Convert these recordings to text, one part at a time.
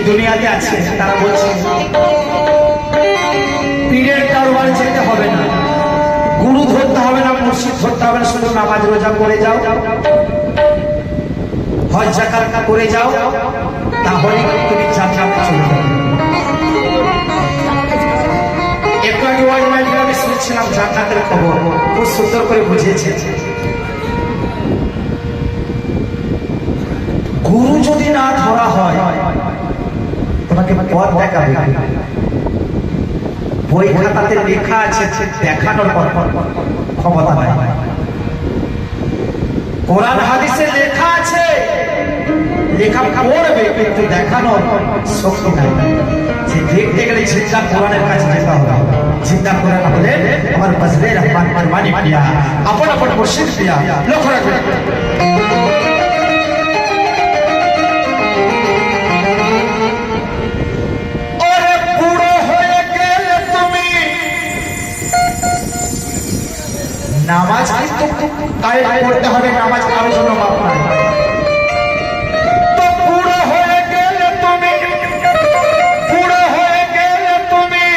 দুনিয়াতে আছে তারা বলছে পীরের দরবারে যেতে হবে না, গুরু ধরতে হবে না, মুর্শিদ ধরতে হবে না, শুধু নামাজ রোজা করে যাও, হজ যাকাত করে যাও, তাহলে তুমি জান্নাতে চলে যাবে। একটু আগে ওয়াজ মাহফিলে আমি শুনছিলাম জান্নাতের খবর, খুব সুন্দর করে বুঝিয়েছে। গুরু যদি না ধরা হয় তোমাকে পথ দেখাবে, বই খাতাতে লেখা আছে, দেখানোর ক্ষমতা নাই। কোরআন হাদিসে লেখা আছে, লেখা পড়বে, কিন্তু দেখানোর শক্তি নাই। যে দেখতে গেলে জিন্দা কোরআনের কাছে যেতে হবে। জিন্দা কোরআন হলে আমার ফজলে রহমান ফরমানি প্রিয়া, আপন আপন মুর্শিদ প্রিয়া। লক্ষ্য রাখবেন, নামাজ কিন্তু পড়তে হবে, নামাজ কারোর জন্য মাপ নাই। তো বুড়ো হয়ে গেলে তুমি, বুড়ো হয়ে গেলে তুমি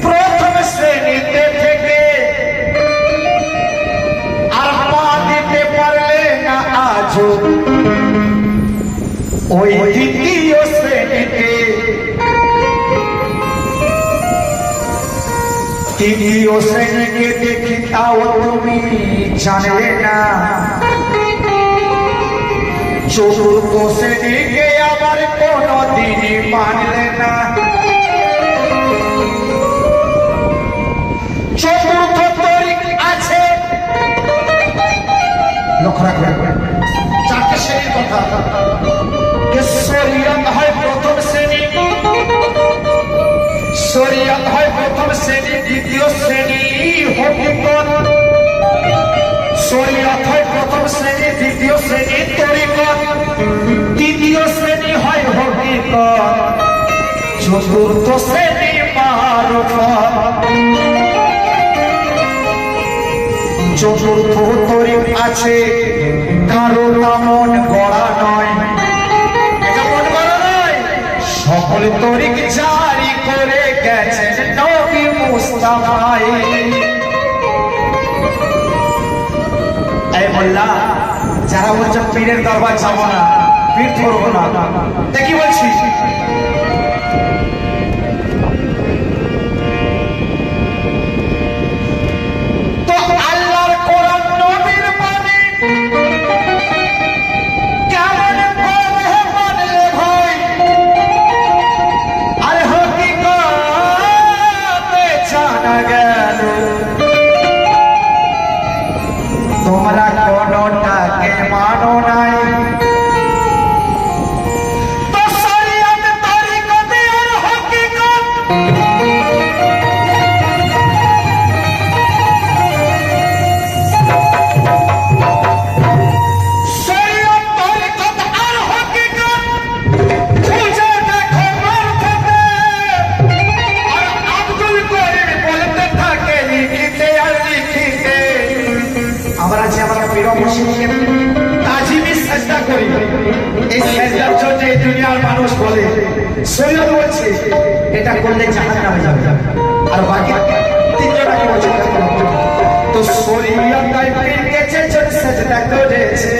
প্রথম শ্রেণীতে থেকে আর পা দিতে পারলে না আজও ওই দ্বিতীয় শ্রেণীতে। তৃতীয় শ্রেণীকে দেখি তাও তুমি জানলে না, চতুর্থ শ্রেণীকে আবার কোনদিনই মানলে না। চতুর্থ তরিক আছে, লক্ষ্য রাখবেন, চারটে শ্রেণীর কথা। শরীয়ত হয় প্রথম শ্রেণী, শরীয়ত হয় প্রথম শ্রেণী, দ্বিতীয় শ্রেণী হকিকত। শরীয়ত হয় প্রথম শ্রেণী, দ্বিতীয় শ্রেণী তরিকত, তৃতীয় শ্রেণী হয় হকিকত, চতুর্থ শ্রেণী মারফত। চতুর্থ তরিক আছে, কারো মন গড়া নয়, এটা মন গড়া নয়, সকল তরিক জারি করে গেছেন নবী মুস্তাফা। এই মোল্লা যারা বলছে পীরের দরবার যাবো না, পীর ধরবো না, দেখি বলছি তো আল্লাহর কোরআন নবীর বাণী কেমন করে মানলে ভাই? আর হকিকতে জানা গেল তোমরা কোনটাকে মানো নাই। তো শরীয়ত তরিকত আর হকিকত, শরীয়ত তরিকত আর হকিকত বুঝে দেখো মারফতে। আর আব্দুল করিম বলতে থাকে লিখিতে আর লিখিতে, আমরা যে আমার প্রিয় মুর্শিদকে তাজিমি সাজদা করি, এই সাজদার জন্য এই দুনিয়ার মানুষ বলে, শরীয়ত বলছে এটা করলে জাহান্নামে যাবে, আর বাকি তিনজনকে বলছে তো শরীয়ত তাই পীরকে যে সাজদা করেছে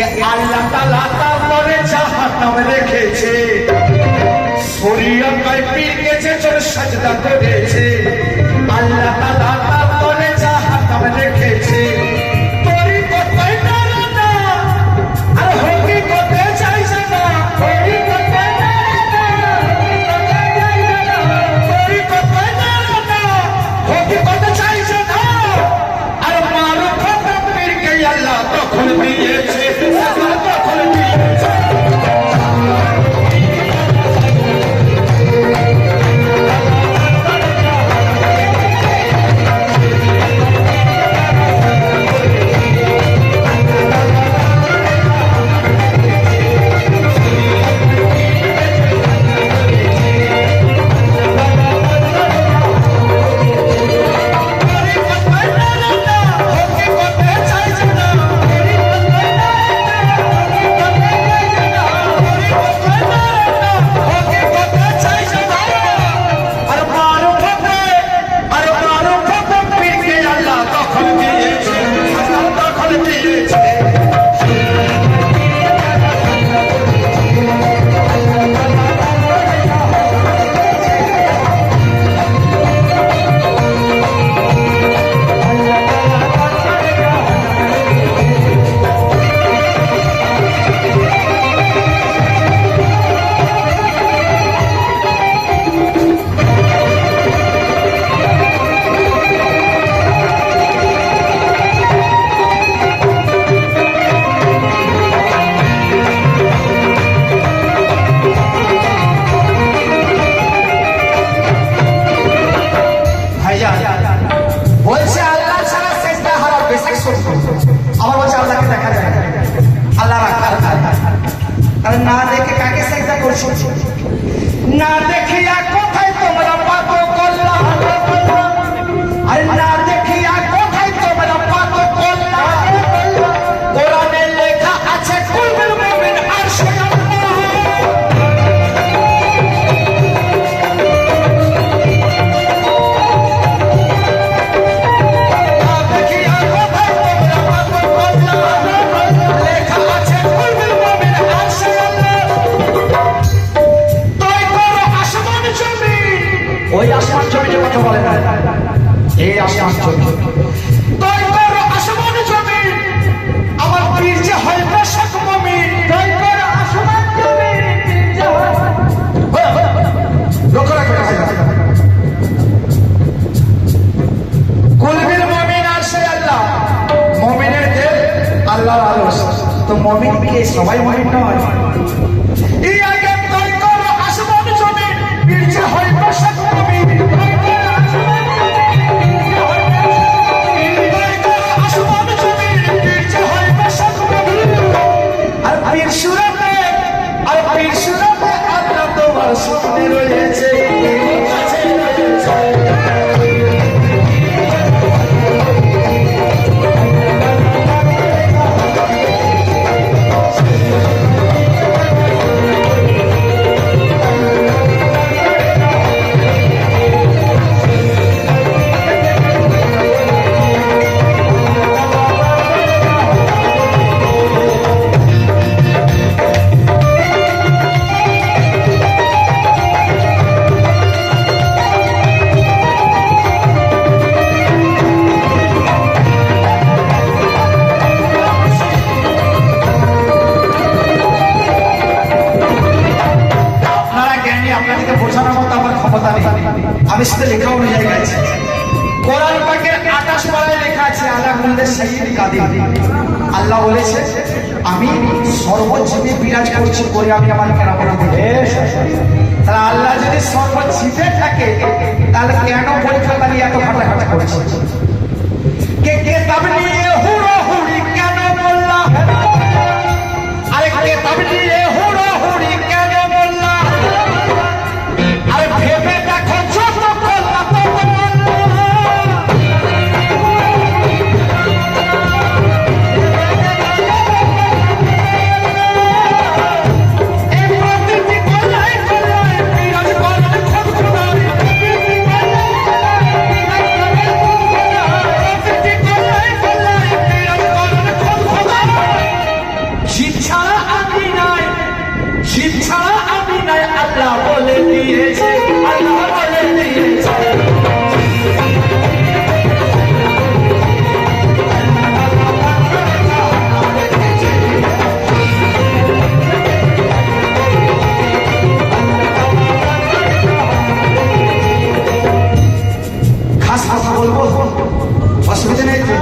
এ আল্লাহ তাআলা তার মনে জাহান্নামে রেখেছে। শরীয়ত তাই পীরকে যে সাজদা করেছে আল্লাহ তাআলা তার মনে জাহান্নামে রেখেছে। তরিকত না না আর হকিকতে চাইছে না, তরিকত না হকিকতে চাইছে না, আর মারফত পীরকে আল্লাহ তখন দিয়েছে, তখন দিয়েছে। আমাকে দেখা যায় না। আল্লাহ রাখার তাহলে না দেখে কাকে সেজদা করছো? না দেখিয়া কোথায় তোমরা পাপ করলা, আরে না দেখিয়া কোথায় তোমরা পাপ করলা। কোরআনে লেখা আছে কুলুল মুমিন আরশে ওই আসমান জমিনের কথা বলে না, এই আসমান জমি তৈ করো আসমান জমি। আমার পীর যে হয় বেশক মুমিন, তৈ করো আসমান জমি পীর যে হয়। লক্ষ্য রাখবেন কুলবিল মুমিন আরশে আল্লাহ, মুমিনের দেহ আল্লাহর আরশ। তো মুমিন কি সবাই মুমিন নয়? এই আগে তৈ করো আসমান জমি পীর যে হয় বেশক আমি সেটা লেখা অনুযায়ী গেছি। কোরআন পাকের 28 পারায় লেখা আছে আলাকুল্লাহ সাইয়্যিদ কাদির। আল্লাহ বলেছে আমি সর্বজীবে বিরাজ করছি করে আমি আমার কেরামত দেব। তাহলে আল্লাহ যদি সর্বজীবে থাকে তাহলে কেন পরীক্ষা দাঁড়িয়ে এত ঘাটাঘাটি করছে? কে কেতাব নিয়ে হুড়োহুড়ি কেন বললা? আরে কেতাব নিয়ে হুড়োহুড়ি কেন বললা? আরে ভেবে দেখো যত করলা তত আল্লাহ বলে দিয়েছে, আল্লাহ বলে দিয়েছে। খাস কথা বলবো, অসুবিধা নেই তো?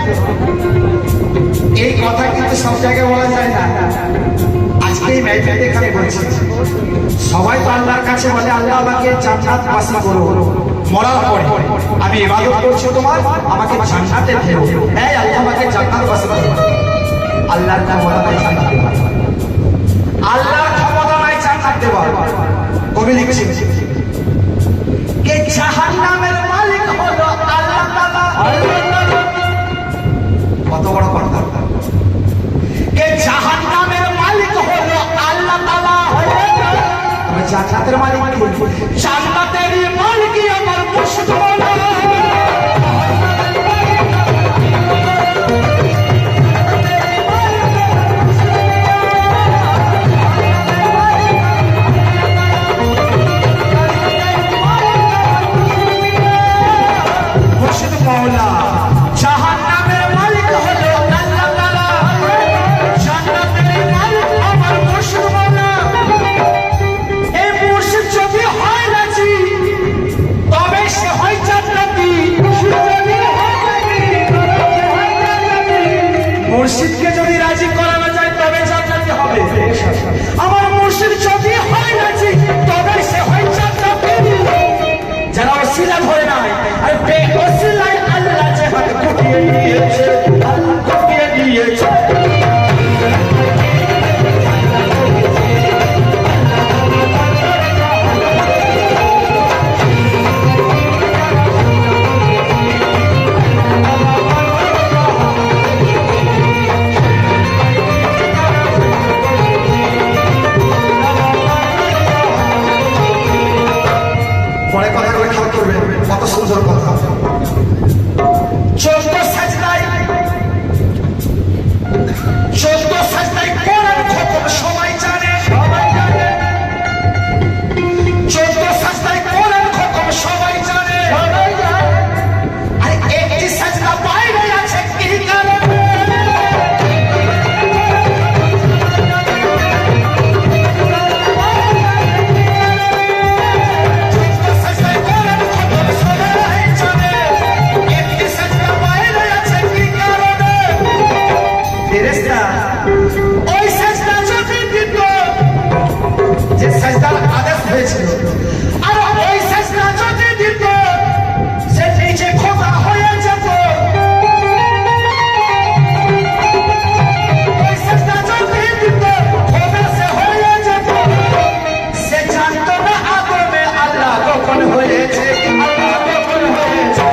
এই কথা কিন্তু সব জায়গায় বলা যায় না। আজকে এই মেয়েটা এখানে বলছি, সবাই তো আল্লাহর কাছে বলে আল্লাহ আমাকে জান্নাতবাসী করো, মরার পরে আমি ইবাদত করছি তোমার, আমাকে জান্নাতে ফেরো। এই আল্লাহ আমাকে জান্নাতবাসী করো। আল্লাহর ক্ষমতা নাই জান্নাত দেওয়ার, আল্লাহর ক্ষমতা নাই জান্নাত দেওয়ার। কবি লিখছেন কে জাহান্নামের মালিক হলো আল্লাহ তাআলা। কত বড় কথা! কে জাহান্নামের মালিক হলো আল্লাহ তাআলা। জান্নাতের মালিক জান্নাতের মালিকই আমার মুর্শিদ মাওলানা। মুর্শিদ মাওলানা জাহান্নামের মালিক হলো আল্লাহ তাআলা, জান্নাতের মালিক আমার মুর্শিদ মাওলানা। এই মুর্শিদ যদি হয় রাজি তবে সে হয় জান্নাতি। মুর্শিদকে যদি রাজি করানো যায় তবে জান্নাতি হবে। আমার মুর্শিদ যদি হয় রাজি তবে সে হয় জান্নাতি। যারা ওসিলা ধরে নাই, আর বেওসিলায় আল্লাহ 14 সাজদায় কোরআন খতম সবাই জানে, 14 সাজদায় কোরআন খতম সবাই জানে, আর একটি সাজদা বাইরে আছে কি কারণে? ওই সাজদা যদি দিত যে সাজদার আদেশ হয়েছিল, আর ওই সাজদা যদি দিত সে নিচে খোদা হয়ে যেত। ওই সাজদা যদি দিত খোদা সে হয়ে যেত। সে জানতো না আদমে আল্লাহ কখন হয়েছে, আল্লাহ কখন হয়েছে।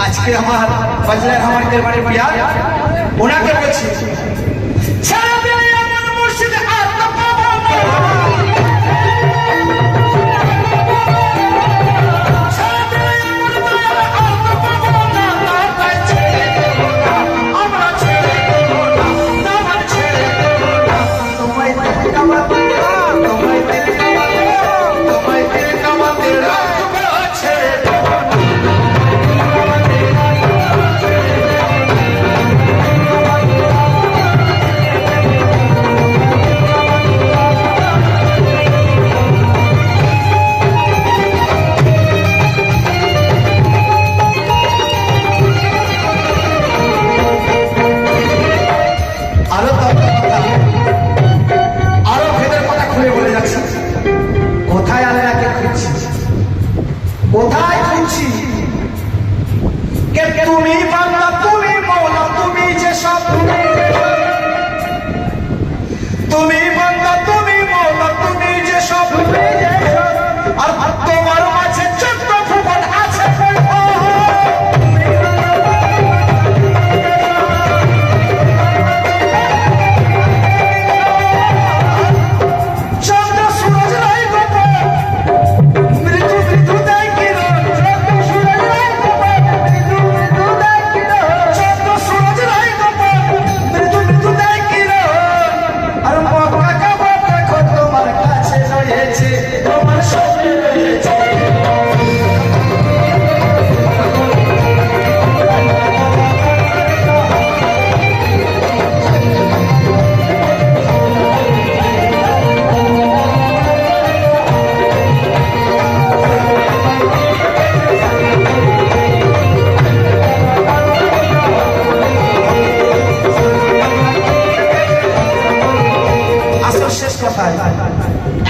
আজকে আমার ফজলের আমার দরবারে পিয়া ওনাকে বলছি, সারা দিন আমার মুর্শিদে আত্মা পাবো না, সারা দিন আমার দয়াল আত্মা পাবো না, তাই ছেড়ে দেব না, আমরা ছেড়ে দেব না, তোমার ছেড়ে দেব না। তোমায় দিল কামাতে রাখবো, তোমায় দিল কামাতে রাখবো, ছেড়ে দেব না। আরো ভেদের কথা খুলে বলে যাচ্ছি, কোথায় আল্লাহকে খুঁজছি, কোথায় খুঁজছি? কে তুমি বান্দা, তুমি মওলা, তুমি যে সব, তুমি বান্দা, তুমি মওলা, তুমি যে সব, আর তোমার মাঝে 14 ভুবন আছে।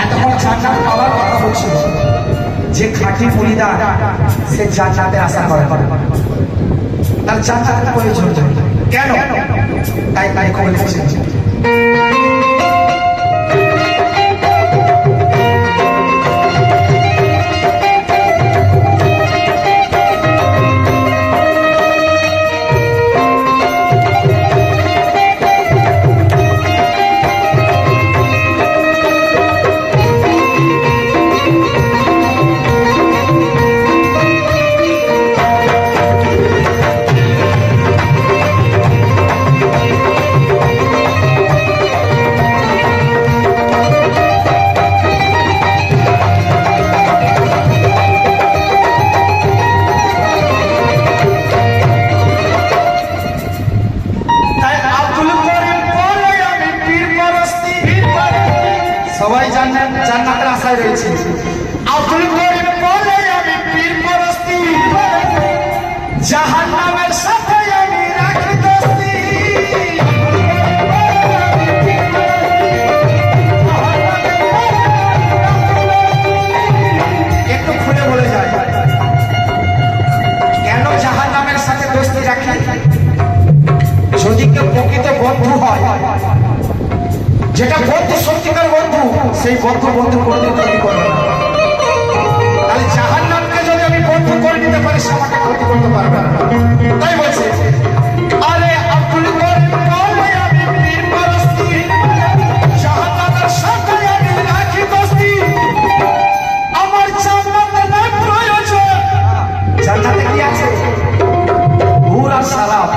এতক্ষণ জান্নাত পাওয়ার কথা বলছিল, যে খাঁটি মুরিদা সে জান্নাতে আশা করে, তার জান্নাতের প্রয়োজন কেন? তাই তাই করে লিখেছেন, সবাই জান্নাতের আশায় রয়েছে। আব্দুল করিম বলে আমি পীর পরস্তি, জাহান্নামের সাথে আমি রাখি দোস্তি। যেটা বন্ধু সত্যিকার বন্ধু, সেই বন্ধু কোনোদিন ক্ষতি করবে না। তাহলে জাহান্নামকে যদি আমি বন্ধু করে নিতে পারি, সে আমাকে ক্ষতি করতে পারবে না। তাই বলছে, আরে আব্দুল করিম কওমে আমি পীর পারস্তি, জাহান্নামের সাথে আমি রাখি দোস্তি। আমার জান্নাতে নাই প্রয়োজন, জান্নাতে কি আছে? হুর আর সারাব।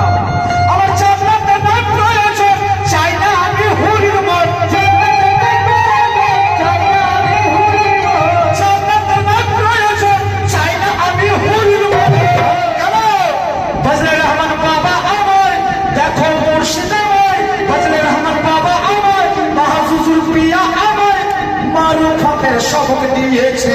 আমার জান্নাতে নাই প্রয়োজন, চাই না আমি হুরির মন। জান্নাতে নাই প্রয়োজন, চাই না আমি হুরির মন। কেন? ফজলে রহমান বাবা আমার, দেখো মুর্শিদ আমার। ফজলে রহমান বাবা আমার, মাহফুজুল পিয়া আমার, মারুফাতের সবক দিয়েছে